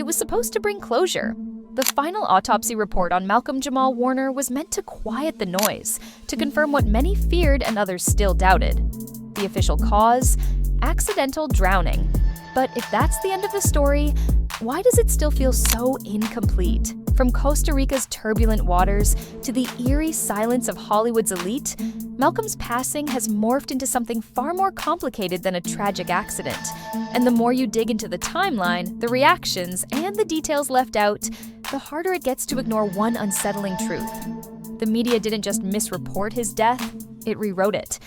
was supposed to bring closure. The final autopsy report on Malcolm-Jamal Warner was meant to quiet the noise, to confirm what many feared and others still doubted. The official cause? Accidental drowning. But if that's the end of the story, why does it still feel so incomplete? From Costa Rica's turbulent waters to the eerie silence of Hollywood's elite, Malcolm's passing has morphed into something far more complicated than a tragic accident. And the more you dig into the timeline, the reactions, and the details left out, the harder it gets to ignore one unsettling truth. The media didn't just misreport his death, it rewrote it.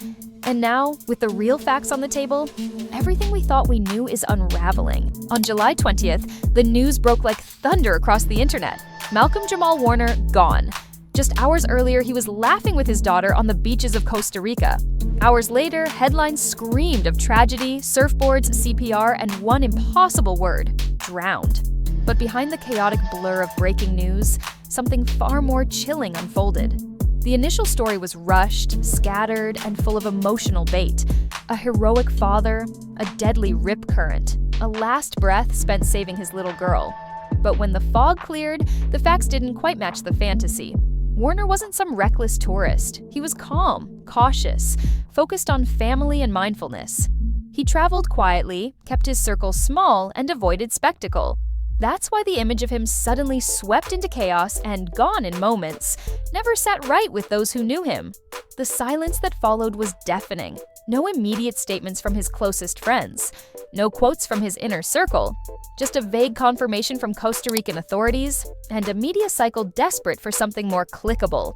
And now, with the real facts on the table, everything we thought we knew is unraveling. On July 20th, the news broke like thunder across the internet. Malcolm-Jamal Warner gone. Just hours earlier, he was laughing with his daughter on the beaches of Costa Rica. Hours later, headlines screamed of tragedy, surfboards, CPR, and one impossible word: drowned. But behind the chaotic blur of breaking news, something far more chilling unfolded. The initial story was rushed, scattered, and full of emotional bait. A heroic father, a deadly rip current, a last breath spent saving his little girl. But when the fog cleared, the facts didn't quite match the fantasy. Warner wasn't some reckless tourist. He was calm, cautious, focused on family and mindfulness. He traveled quietly, kept his circle small, and avoided spectacle. That's why the image of him suddenly swept into chaos and gone in moments never sat right with those who knew him. The silence that followed was deafening. No immediate statements from his closest friends. No quotes from his inner circle. Just a vague confirmation from Costa Rican authorities and a media cycle desperate for something more clickable.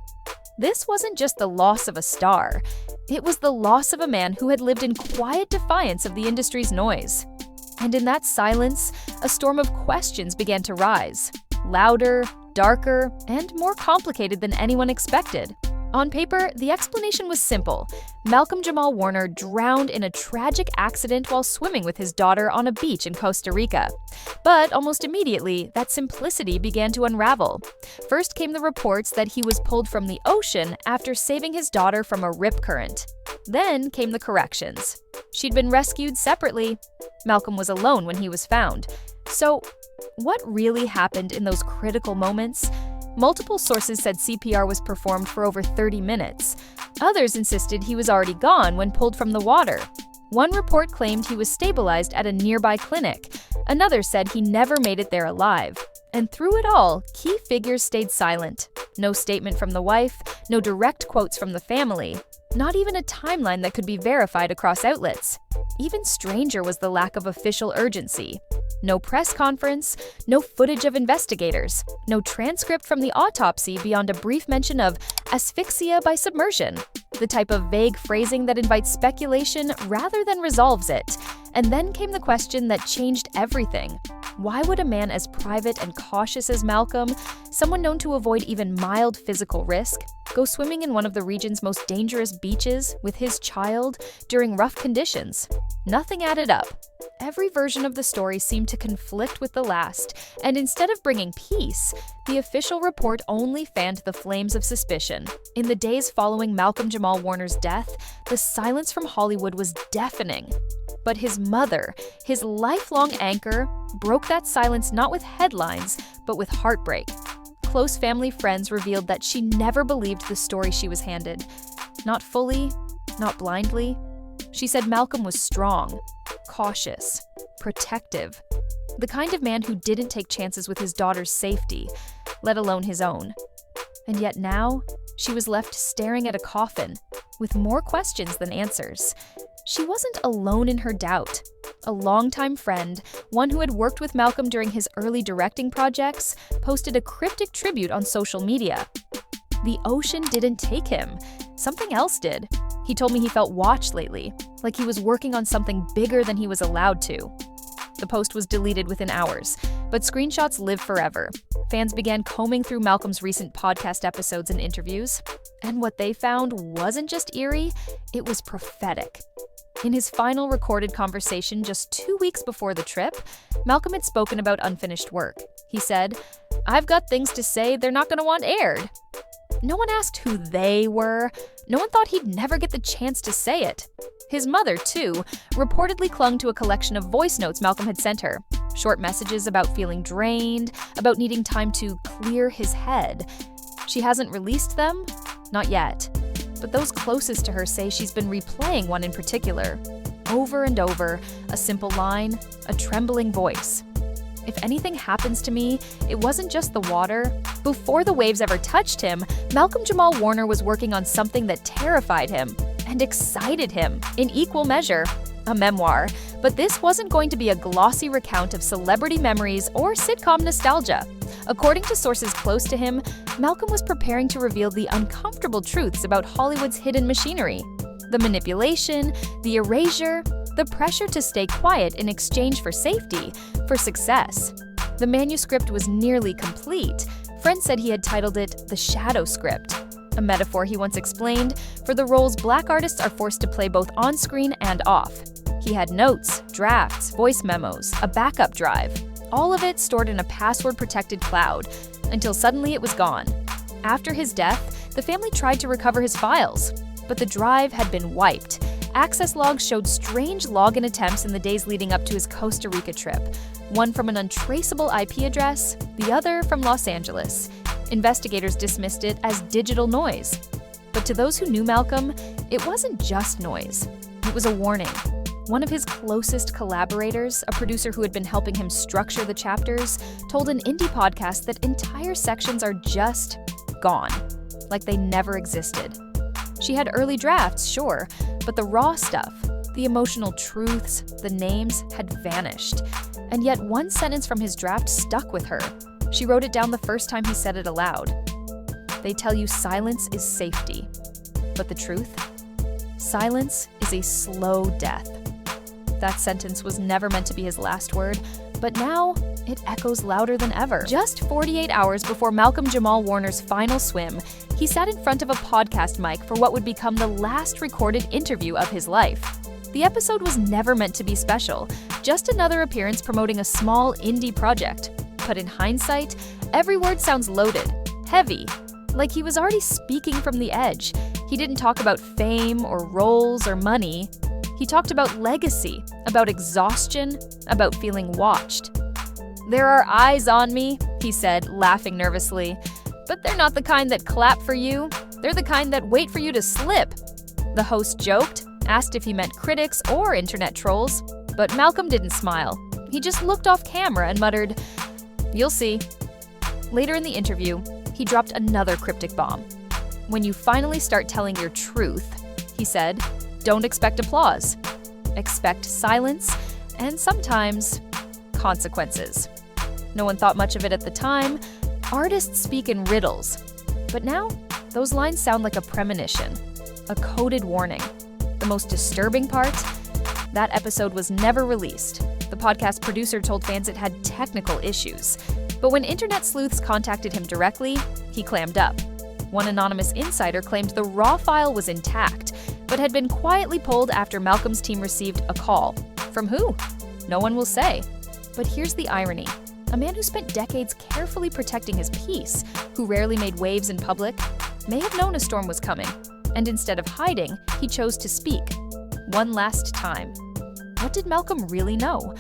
This wasn't just the loss of a star. It was the loss of a man who had lived in quiet defiance of the industry's noise. And in that silence, a storm of questions began to rise. Louder, darker, and more complicated than anyone expected. On paper, the explanation was simple. Malcolm-Jamal Warner drowned in a tragic accident while swimming with his daughter on a beach in Costa Rica. But almost immediately, that simplicity began to unravel. First came the reports that he was pulled from the ocean after saving his daughter from a rip current. Then came the corrections. She'd been rescued separately. Malcolm was alone when he was found. So, what really happened in those critical moments? Multiple sources said CPR was performed for over 30 minutes. Others insisted he was already gone when pulled from the water. One report claimed he was stabilized at a nearby clinic. Another said he never made it there alive. And through it all, key figures stayed silent. No statement from the wife, no direct quotes from the family, not even a timeline that could be verified across outlets. Even stranger was the lack of official urgency. No press conference, no footage of investigators, no transcript from the autopsy beyond a brief mention of asphyxia by submersion, the type of vague phrasing that invites speculation rather than resolves it. And then came the question that changed everything. Why would a man as private and cautious as Malcolm, someone known to avoid even mild physical risk, go swimming in one of the region's most dangerous beaches with his child during rough conditions? Nothing added up. Every version of the story seemed to conflict with the last, and instead of bringing peace, the official report only fanned the flames of suspicion. In the days following Malcolm-Jamal Warner's death, the silence from Hollywood was deafening. But his mother, his lifelong anchor, broke that silence not with headlines, but with heartbreak. Close family friends revealed that she never believed the story she was handed. Not fully, not blindly. She said Malcolm was strong, cautious, protective, the kind of man who didn't take chances with his daughter's safety, let alone his own. And yet now, she was left staring at a coffin, with more questions than answers. She wasn't alone in her doubt. A longtime friend, one who had worked with Malcolm during his early directing projects, posted a cryptic tribute on social media. The ocean didn't take him. Something else did. He told me he felt watched lately, like he was working on something bigger than he was allowed to. The post was deleted within hours, but screenshots live forever. Fans began combing through Malcolm's recent podcast episodes and interviews, and what they found wasn't just eerie, it was prophetic. In his final recorded conversation just 2 weeks before the trip, Malcolm had spoken about unfinished work. He said, "I've got things to say they're not going to want aired." No one asked who they were. No one thought he'd never get the chance to say it. His mother, too, reportedly clung to a collection of voice notes Malcolm had sent her. Short messages about feeling drained, about needing time to clear his head. She hasn't released them? Not yet. But those closest to her say she's been replaying one in particular. Over and over, a simple line, a trembling voice. If anything happens to me, it wasn't just the water. Before the waves ever touched him, Malcolm-Jamal Warner was working on something that terrified him and excited him in equal measure, a memoir. But this wasn't going to be a glossy recount of celebrity memories or sitcom nostalgia. According to sources close to him, Malcolm was preparing to reveal the uncomfortable truths about Hollywood's hidden machinery. The manipulation, the erasure, the pressure to stay quiet in exchange for safety, for success. The manuscript was nearly complete. Friends said he had titled it The Shadow Script, a metaphor he once explained for the roles Black artists are forced to play both on-screen and off. He had notes, drafts, voice memos, a backup drive, all of it stored in a password-protected cloud, until suddenly it was gone. After his death, the family tried to recover his files, but the drive had been wiped. Access logs showed strange login attempts in the days leading up to his Costa Rica trip, one from an untraceable IP address, the other from Los Angeles. Investigators dismissed it as digital noise. But to those who knew Malcolm, it wasn't just noise. It was a warning. One of his closest collaborators, a producer who had been helping him structure the chapters, told an indie podcast that entire sections are just gone, like they never existed. She had early drafts, sure, but the raw stuff, the emotional truths, the names had vanished. And yet one sentence from his draft stuck with her. She wrote it down the first time he said it aloud. They tell you silence is safety. But the truth? Silence is a slow death. That sentence was never meant to be his last word, but now it echoes louder than ever. Just 48 hours before Malcolm-Jamal Warner's final swim, he sat in front of a podcast mic for what would become the last recorded interview of his life. The episode was never meant to be special, just another appearance promoting a small indie project. But in hindsight, every word sounds loaded, heavy, like he was already speaking from the edge. He didn't talk about fame or roles or money. He talked about legacy, about exhaustion, about feeling watched. "There are eyes on me," he said, laughing nervously. "But they're not the kind that clap for you. They're the kind that wait for you to slip." The host joked, asked if he meant critics or internet trolls, but Malcolm didn't smile. He just looked off camera and muttered, "You'll see." Later in the interview, he dropped another cryptic bomb. "When you finally start telling your truth," he said, "don't expect applause. Expect silence and sometimes consequences." No one thought much of it at the time. Artists speak in riddles. But now, those lines sound like a premonition, a coded warning. The most disturbing part? That episode was never released. The podcast producer told fans it had technical issues. But when internet sleuths contacted him directly, he clammed up. One anonymous insider claimed the raw file was intact, but had been quietly pulled after Malcolm's team received a call. From who? No one will say. But here's the irony. A man who spent decades carefully protecting his peace, who rarely made waves in public, may have known a storm was coming. And instead of hiding, he chose to speak. One last time. What did Malcolm really know?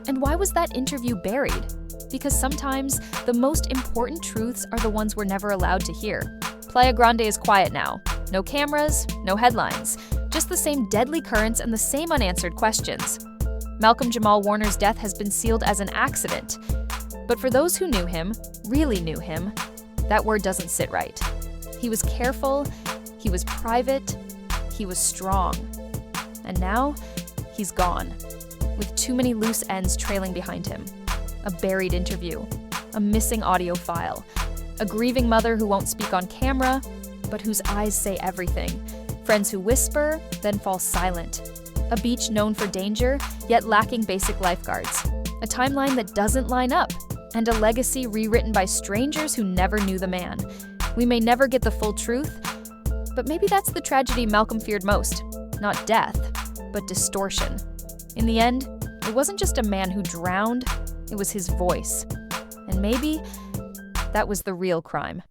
And why was that interview buried? Because sometimes the most important truths are the ones we're never allowed to hear. Playa Grande is quiet now. No cameras, no headlines. Just the same deadly currents and the same unanswered questions. Malcolm-Jamal Warner's death has been sealed as an accident. But for those who knew him, really knew him, that word doesn't sit right. He was careful, he was private, he was strong. And now, he's gone, with too many loose ends trailing behind him. A buried interview, a missing audio file, a grieving mother who won't speak on camera, but whose eyes say everything, friends who whisper, then fall silent, a beach known for danger, yet lacking basic lifeguards, a timeline that doesn't line up, and a legacy rewritten by strangers who never knew the man. We may never get the full truth, but maybe that's the tragedy Malcolm feared most. Not death, but distortion. In the end, it wasn't just a man who drowned, it was his voice. And maybe that was the real crime.